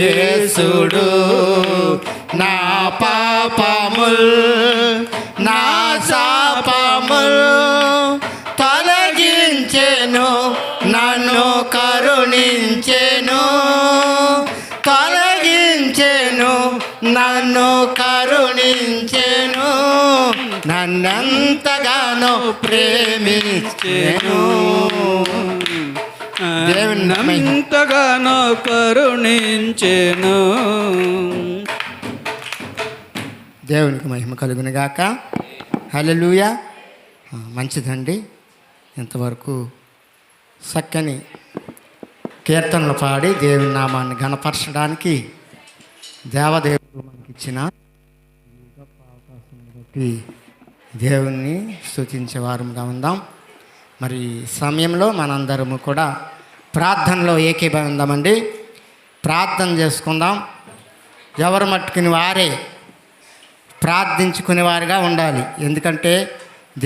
యేసుడు నా పాపముల్ నా శాపముల్ తొలగించెను, నన్ను కరుణించెను, తొలగించెను, నన్ను కరుణించెను, నన్నెంతగానో ప్రేమించెను. ఎంతగానో కరుణించెను. దేవునికి మహిమ కలుగును గాక. హల్లెలూయా. మంచిదండి. ఇంతవరకు చక్కని కీర్తనలు పాడి దేవుని నామాన్ని ఘనపరచడానికి దేవదేవుడు మనకి ఇచ్చిన గొప్ప అవకాశం బట్టి దేవుణ్ణి స్తుతించే వారముగా ఉందాం. మరి సమయంలో మనందరము కూడా ప్రార్థనలో ఏకీభవిందామండి. ప్రార్థన చేసుకుందాం. ఎవరు మట్టుకుని వారే ప్రార్థించుకునే వారిగా ఉండాలి. ఎందుకంటే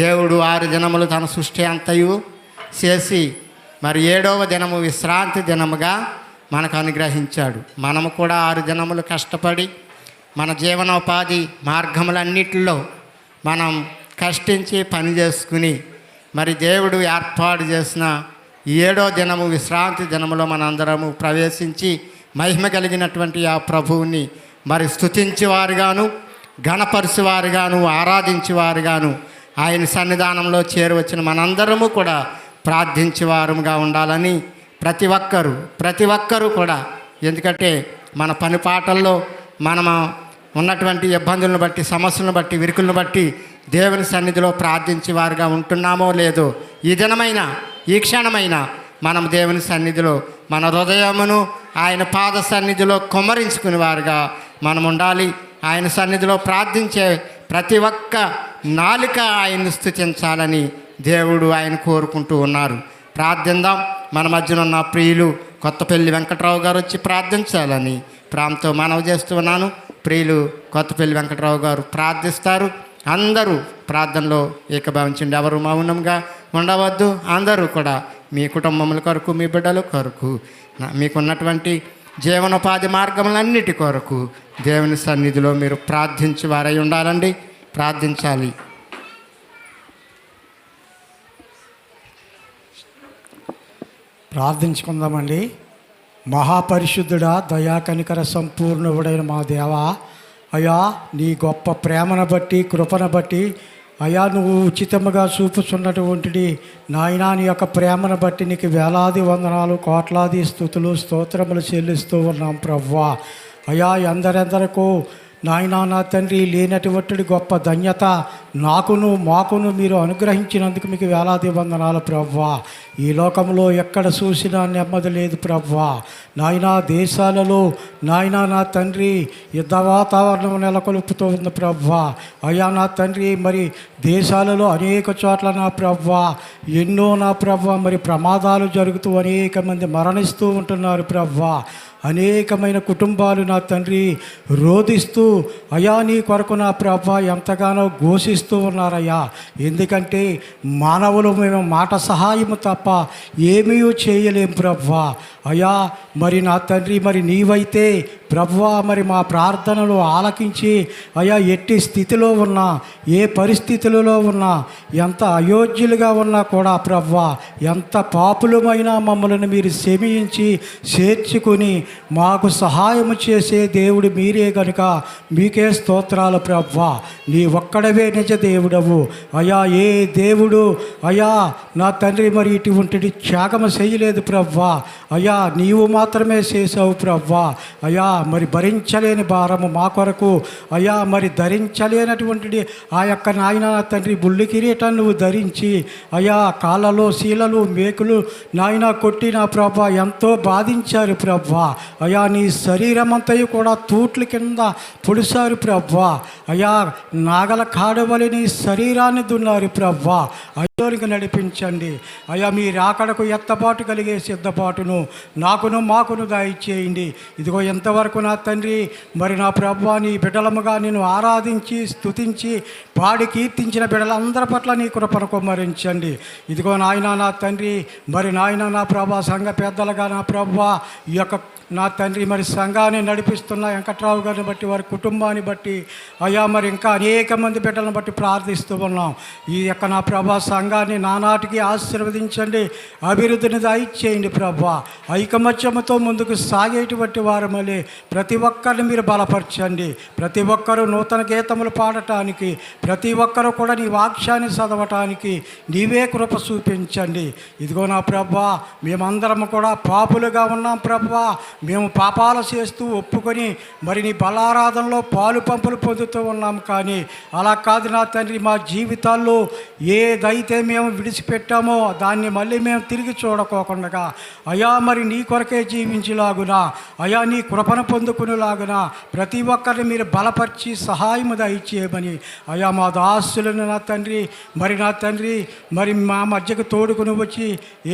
దేవుడు 6 దినములు తన సృష్టి అంతయు చేసి మరి 7వ దినము విశ్రాంతి దినముగా మనకు అనుగ్రహించాడు. మనము కూడా 6 దినములు కష్టపడి మన జీవనోపాధి మార్గములన్నిటిలో మనం కష్టించి పని చేసుకుని మరి దేవుడు ఏర్పాటు చేసిన 7వ దినము విశ్రాంతి దినములో మనందరము ప్రవేశించి మహిమ కలిగినటువంటి ఆ ప్రభువుని మరి స్తుతించేవారుగాను ఘనపరిచేవారుగాను ఆరాధించేవారుగాను ఆయన సన్నిధానంలో చేరవచ్చిన మనందరము కూడా ప్రార్థించేవారుగా ఉండాలని ప్రతి ఒక్కరూ కూడా, ఎందుకంటే మన పని పాటల్లో మనము ఉన్నటువంటి ఇబ్బందులను బట్టి సమస్యలను బట్టి విరుకులను బట్టి దేవుని సన్నిధిలో ప్రార్థించేవారుగా ఉంటున్నామో లేదో ఈ దినమైన ఈ క్షణమైన మనం దేవుని సన్నిధిలో మన హృదయమును ఆయన పాద సన్నిధిలో కుమ్మరించుకునే వారుగా మనం ఉండాలి. ఆయన సన్నిధిలో ప్రార్థించే ప్రతి ఒక్క నాలుక ఆయన్ని స్తుతించాలని దేవుడు ఆయన కోరుకుంటూ ఉన్నారు. ప్రార్థిద్దాం. మన మధ్యన ఉన్న ప్రియులు కొత్తపల్లి వెంకట్రావు గారు వచ్చి ప్రార్థించాలని ప్రాంతో మనవి చేస్తూ ఉన్నాను. ప్రియులు కొత్తపల్లి వెంకట్రావు గారు ప్రార్థిస్తారు. అందరూ ప్రార్థనలో ఏకభవించండి. ఎవరు మౌనంగా ఉండవద్దు. అందరూ కూడా మీ కుటుంబముల కొరకు, మీ బిడ్డల కొరకు, మీకున్నటువంటి జీవనోపాధి మార్గములన్నిటి కొరకు దేవుని సన్నిధిలో మీరు ప్రార్థించి వారై ఉండాలండి. ప్రార్థించాలి. ప్రార్థించుకుందామండి. మహాపరిశుద్ధుడా, దయా కనికర సంపూర్ణుడైన మా దేవా, అయ్యా నీ గొప్ప ప్రేమను బట్టి కృపను బట్టి అయ్యా నువ్వు ఉచితముగా చూపుచున్నటువంటి నాయనా నీ యొక్క ప్రేమను బట్టి నీకు వేలాది వందనాలు కోట్లాది స్తుతులు స్తోత్రములు చెల్లిస్తూ ఉన్నాం ప్రభువా. అయ్యా ఎందరెందరకు నాయనా నా తండ్రి లేనటువంటి గొప్ప ధన్యత మాకును మీరు అనుగ్రహించినందుకు మీకు వేలాది వందనాలు ప్రభువా. ఈ లోకంలో ఎక్కడ చూసినా నెమ్మది లేదు ప్రభువా. నాయనా దేశాలలో నాయనా నా తండ్రి యుద్ధ వాతావరణం నెలకొల్పుతూ ఉంది ప్రభువా. అయ్యా నా తండ్రి మరి దేశాలలో అనేక చోట్ల నా ప్రభువా ఎన్నో నా ప్రభువా మరి ప్రమాదాలు జరుగుతూ అనేక మంది మరణిస్తూ ఉంటున్నారు ప్రభువా. అనేకమైన కుటుంబాలు నా తండ్రి రోధిస్తూ అయా నీ కొరకు నా ప్రభా ఎంతగానో ఘోషిస్తూ ఉన్నారయ్యా. ఎందుకంటే మానవులు మేము మాట సహాయము తప్ప ఏమీ చేయలేం ప్రభా. అయ్యా మరి నా తండ్రి మరి నీవైతే ప్రభువా మరి మా ప్రార్థనలు ఆలకించి అయ్యా ఎట్టి స్థితిలో ఉన్నా ఏ పరిస్థితులలో ఉన్నా ఎంత అయోగ్యులుగా ఉన్నా కూడా ప్రభువా ఎంత పాపులమైనా మమ్మల్ని మీరు క్షమించి చేర్చుకుని మాకు సహాయము చేసే దేవుడు మీరే కనుక మీకే స్తోత్రాలు ప్రభువా. నీ ఒక్కడవే నిజ దేవుడవు అయ్యా. ఏ దేవుడు అయ్యా నా తండ్రి మరి ఇటువంటి త్యాగము చేయలేదు ప్రభువా. అయ్యా నీవు మాత్రమే చేసావు ప్రభువా. అయ్యా మరి భరించలేని భారము మా కొరకు అయ్యా మరి ధరించలేనటువంటి ఆ యొక్క నాయన తండ్రి బుల్లి కిరీటాన్ని నువ్వు ధరించి అయ్యా కాళ్ళలో శీలలు మేకులు నాయన కొట్టి నా ప్రభా ఎంతో బాధించారు ప్రభా. అయ్యా నీ శరీరం అంతయు కూడా తూట్ల కింద పొడిసారు ప్రభా. అయ్యా నాగల కాడవలి నీ శరీరాన్ని దున్నారు ప్రభా. అయ్యోనికి నడిపించండి అయ్యా. మీ రాకడకు ఎత్తబాటు కలిగే సిద్ధపాటును మాకును దయచేయండి. ఇదిగో ఎంతవరకు నా తండ్రి మరి నా ప్రభువా నీ బిడ్డలముగా నేను ఆరాధించి స్తుతించి పాడి కీర్తించిన బిడ్డలందరి పట్ల నీ కృపను కుమ్మరించండి. ఇదిగో నాయన నా తండ్రి మరి నాయన నా ప్రభా సంఘ పెద్దలుగా నా ప్రభువా ఈ యొక్క నా తండ్రి మరి సంఘాన్ని నడిపిస్తున్న వెంకట్రావు గారిని బట్టి వారి కుటుంబాన్ని బట్టి అయ్యా మరి ఇంకా అనేక మంది బిడ్డలను బట్టి ప్రార్థిస్తూ ఉన్నాం. ఈ యొక్క నా ప్రభా సంఘాన్ని నానాటికి ఆశీర్వదించండి, అభివృద్ధిని దయచేయండి ప్రభా. ఐకమత్యముతో ముందుకు సాగేటువంటి వారు మళ్ళీ ప్రతి ఒక్కరిని మీరు బలపరచండి. ప్రతి ఒక్కరూ నూతన గీతములు పాడటానికి, ప్రతి ఒక్కరూ కూడా నీ వాక్యాన్ని చదవటానికి నీవే కృప చూపించండి. ఇదిగో నా ప్రభా మేమందరం కూడా పాపులుగా ఉన్నాం ప్రభా. మేము పాపాలు చేస్తూ ఒప్పుకొని మరి నీ బలారాధనలో పాలు పంపులు పొందుతూ ఉన్నాం. కానీ అలా కాదు నా తండ్రి, మా జీవితాల్లో ఏదైతే మేము విడిచిపెట్టామో దాన్ని మళ్ళీ మేము తిరిగి చూడకోకుండా అయా మరి నీ కొరకే జీవించేలాగునా, అయా నీ కృపను పొందుకునేలాగునా ప్రతి ఒక్కరిని మీరు బలపరిచి సహాయము దయచేయమని అయా మా దాసులను నా తండ్రి మరి మా మధ్యకు తోడుకుని వచ్చి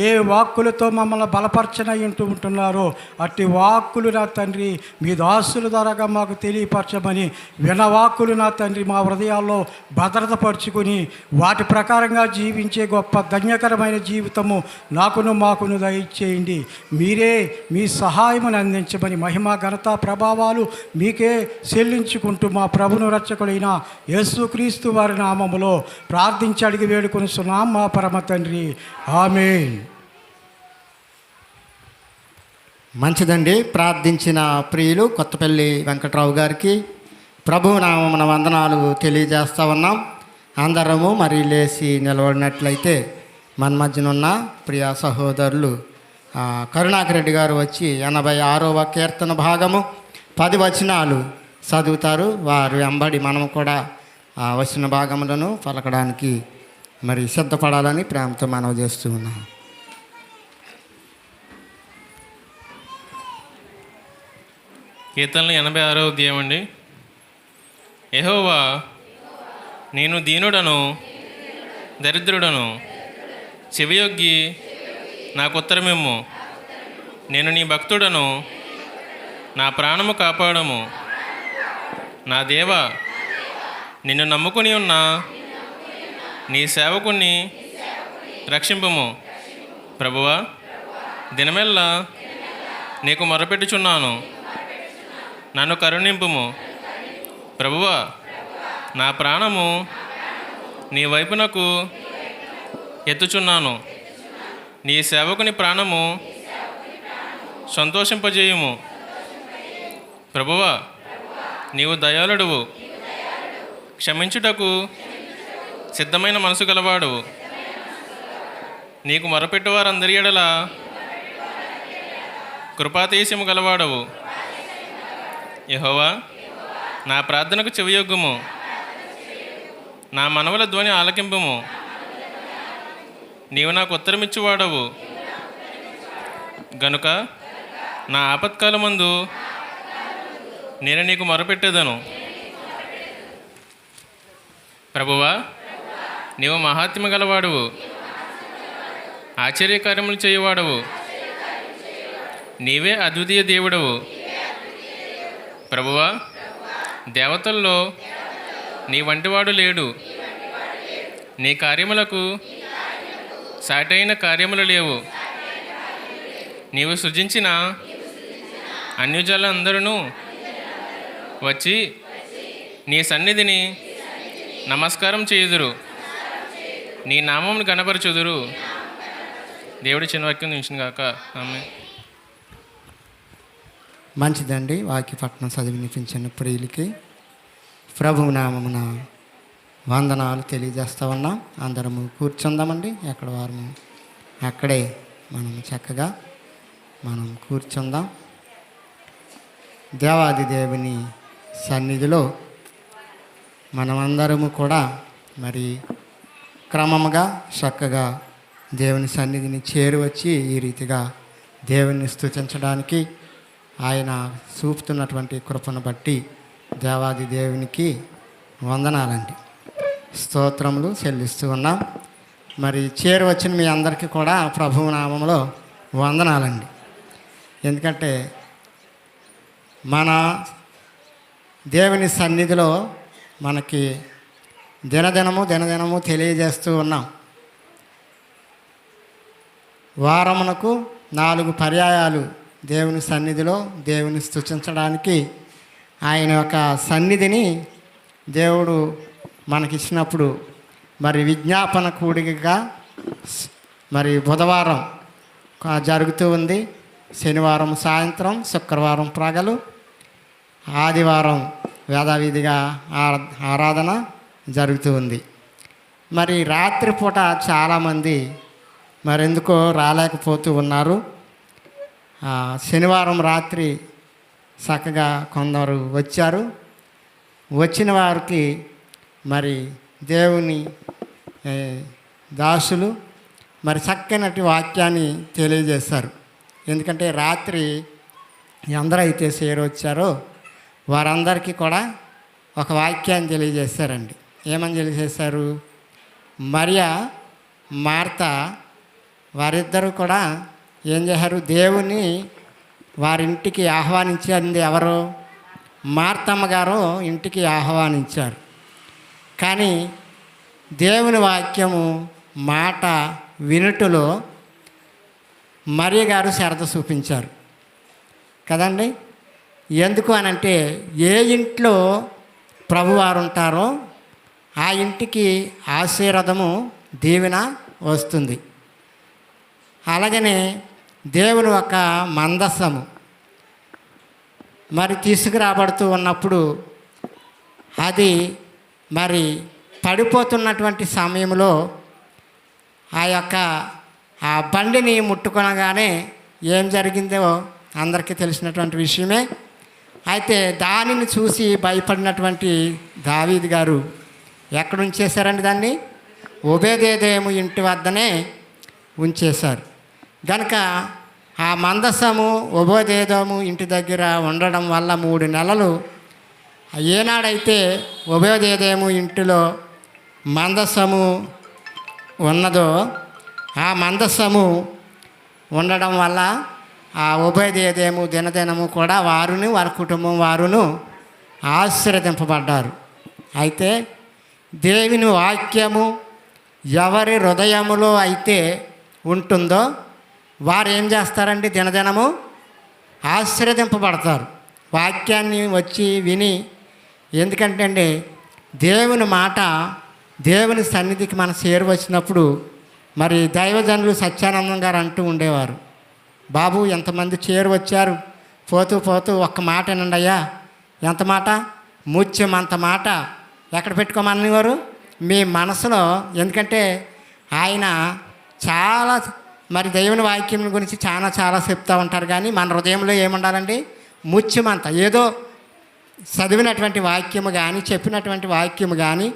ఏ వాక్కులతో మమ్మల్ని బలపరచనయ్యంటూ ఉంటున్నారో అట్టి వాక్కులు నా తండ్రి మీ దాసుల ద్వారాగా మాకు తెలియపరచమని, వినవాక్కులు నా తండ్రి మా హృదయాల్లో భద్రతపరుచుకుని వాటి ప్రకారంగా జీవించే గొప్ప ధన్యకరమైన జీవితము మాకును దయచేయండి. మీరే మీ సహాయమును అందించమని మహిమ ఘనత ప్రభావాలు మీకే చెల్లించుకుంటూ మా ప్రభును రక్షకుడైన యేసుక్రీస్తు వారి నామములో ప్రార్థించి అడిగి వేడుకొనుచున్నాం మా పరమ తండ్రి, ఆమేన్. మంచిదండి. ప్రార్థించిన ప్రియులు కొత్తపల్లి వెంకట్రావు గారికి ప్రభు నామమున వందనాలు తెలియజేస్తూ ఉన్నాం. అందరము మరి లేచి నిలబడినట్లయితే మన మధ్యనున్న ప్రియ సహోదరులు కరుణాకర్ రెడ్డి గారు వచ్చి 86వ కీర్తన భాగము 10 వచనాలు చదువుతారు. వారు వెంబడి మనం కూడా వచ్చిన భాగములను పలకడానికి మరి సిద్ధపడాలని ప్రేమతో మనవి చేస్తూ ఉన్నాం. కీర్తనలు 86వ అధ్యాయం అండి. యెహోవా నేను దీనుడను దరిద్రుడను, చెవియొగ్గి నాకు ఉత్తరమిమ్ము. నేను నీ భక్తుడను, నా ప్రాణము కాపాడము. నా దేవా నిన్ను నమ్ముకుని ఉన్న నీ సేవకుణ్ణి రక్షింపుము. ప్రభువా దినమెల్లా నీకు మొరపెట్టుచున్నాను, నన్ను కరుణింపుము. ప్రభువా నా ప్రాణము నీ వైపునకు ఎత్తుచున్నాను, నీ సేవకుని ప్రాణము సంతోషింపజేయుము. ప్రభువా నీవు దయాళుడువు, క్షమించుటకు సిద్ధమైన మనసు గలవాడువు. నీకు మొరపెట్టు వారందరి ఎడల కృపాతీశము గలవాడవు. యెహోవా నా ప్రార్థనకు చెవియొగ్గుము, నా మనవుల ధ్వని ఆలకింపుము. నీవు నాకు ఉత్తరమిచ్చువాడవు గనుక నా ఆపత్కాలమందు నేను నీకు మొరపెట్టేదను. ప్రభువా నీవు మహాత్మ్య గలవాడువు, ఆశ్చర్యకార్యములు చేయువాడవు. నీవే అద్వితీయ దేవుడవు. ప్రభువా దేవతల్లో నీ వంటివాడు లేడు, నీ కార్యములకు సాటైన కార్యములు లేవు. నీవు సృజించిన అన్యజనులందరూ వచ్చి నీ సన్నిధిని నమస్కారం చేయుదురు, నీ నామమును గణపరచుదురు. దేవుడి చిన్న వాక్యం ఉంచిన గాక. ఆమేన్. మంచిదండి. వాక్యపట్నం చదివినిపించిన ప్రియులకి ప్రభు నామమున వందనాలు తెలియజేస్తూ ఉన్నాం. అందరము కూర్చుందామండి. ఎక్కడ వారు అక్కడే మనం చక్కగా కూర్చుందాం. దేవాది దేవుని సన్నిధిలో మనమందరము కూడా మరి క్రమముగా చక్కగా దేవుని సన్నిధిని చేరువచ్చి ఈ రీతిగా దేవుని స్తుతించడానికి ఆయన చూపుతున్నటువంటి కృపను బట్టి దేవాది దేవునికి వందనాలండి, స్తోత్రములు చెల్లిస్తూ ఉన్నాం. మరి చేరువచ్చిన మీ అందరికీ కూడా ప్రభువు నామములో వందనాలండి. ఎందుకంటే మన దేవుని సన్నిధిలో మనకి దినదినము తెలియజేస్తూ ఉన్నాం. వారమునకు 4 పర్యాయాలు దేవుని సన్నిధిలో దేవుని స్తుతించడానికి ఆయన యొక్క సన్నిధిని దేవుడు మనకిచ్చినప్పుడు మరి విజ్ఞాపన కూడికగా మరి బుధవారం జరుగుతూ ఉంది, శనివారం సాయంత్రం, శుక్రవారం ప్రగలు, ఆదివారం వేదావిధిగా ఆరాధన జరుగుతూ ఉంది. మరి రాత్రిపూట చాలామంది మరెందుకో రాలేకపోతూ ఉన్నారు. శనివారం రాత్రి చక్కగా కొందరు వచ్చారు. వచ్చిన వారికి మరి దేవుని దాసులు మరి చక్కనటి వాక్యాన్ని తెలియజేశారు. ఎందుకంటే రాత్రి ఎందరైతే చేరొచ్చారో వారందరికీ కూడా ఒక వాక్యాన్ని తెలియజేశారండి. ఏమని తెలియజేశారు? మరియా, మార్తా వారిద్దరూ కూడా ఏం చేశారు? దేవుని వారింటికి ఆహ్వానించింది ఎవరు? మార్తమ్మ గారు ఇంటికి ఆహ్వానించారు. కానీ దేవుని వాక్యము మాట వినుటలో మరియ గారు శ్రద్ధ చూపించారు కదండి. ఎందుకు అనంటే ఏ ఇంట్లో ప్రభువారు ఉంటారో ఆ ఇంటికి ఆశీర్వాదము దీవెన వస్తుంది. అలాగనే దేవుని ఒక మందస్సము మరి తీసుకురాబడుతూ ఉన్నప్పుడు అది మరి పడిపోతున్నటువంటి సమయంలో ఆ బండిని ముట్టుకొనగానే ఏం జరిగిందో అందరికీ తెలిసినటువంటి విషయమే. అయితే దానిని చూసి భయపడినటువంటి దావీదు గారు ఎక్కడ ఉంచేశారండి? దాన్ని ఓబేదేదోము ఇంటి వద్దనే ఉంచేశారు. కనుక ఆ మందసము ఓబేదేదోము ఇంటి దగ్గర ఉండడం వల్ల 3 నెలలు ఏనాడైతే ఓబేదేదోము ఇంటిలో మందసము ఉన్నదో ఆ మందసము ఉండడం వల్ల ఆ ఓబేదేదోము దినదినము కూడా వారును వారి కుటుంబం వారును ఆశీర్వదింపబడ్డారు. అయితే దేవుని వాక్యము ఎవరి హృదయములో అయితే ఉంటుందో వారు ఏం చేస్తారండి? దినదినము ఆశీర్వదింపబడతారు. వాక్యాన్ని వచ్చి విని, ఎందుకంటే అండి దేవుని మాట దేవుని సన్నిధికి మన చేరువచ్చినప్పుడు మరి దైవజనులు సత్యానందం గారు అంటూ ఉండేవారు, బాబు ఎంతమంది చేరువచ్చారు, పోతూ పోతూ ఒక్క మాట వినండి అయ్యా. ఎంత మాట? ముత్యం అంత మాట ఎక్కడ పెట్టుకోమనేవారు? మీ మనసులో. ఎందుకంటే ఆయన చాలా మరి దేవుని వాక్యం గురించి చాలా చెప్తూ ఉంటారు. కానీ మన హృదయంలో ఏముండాలండి? ముత్యమంతా ఏదో చదివినటువంటి వాక్యము కానీ చెప్పినటువంటి వాక్యము కానీ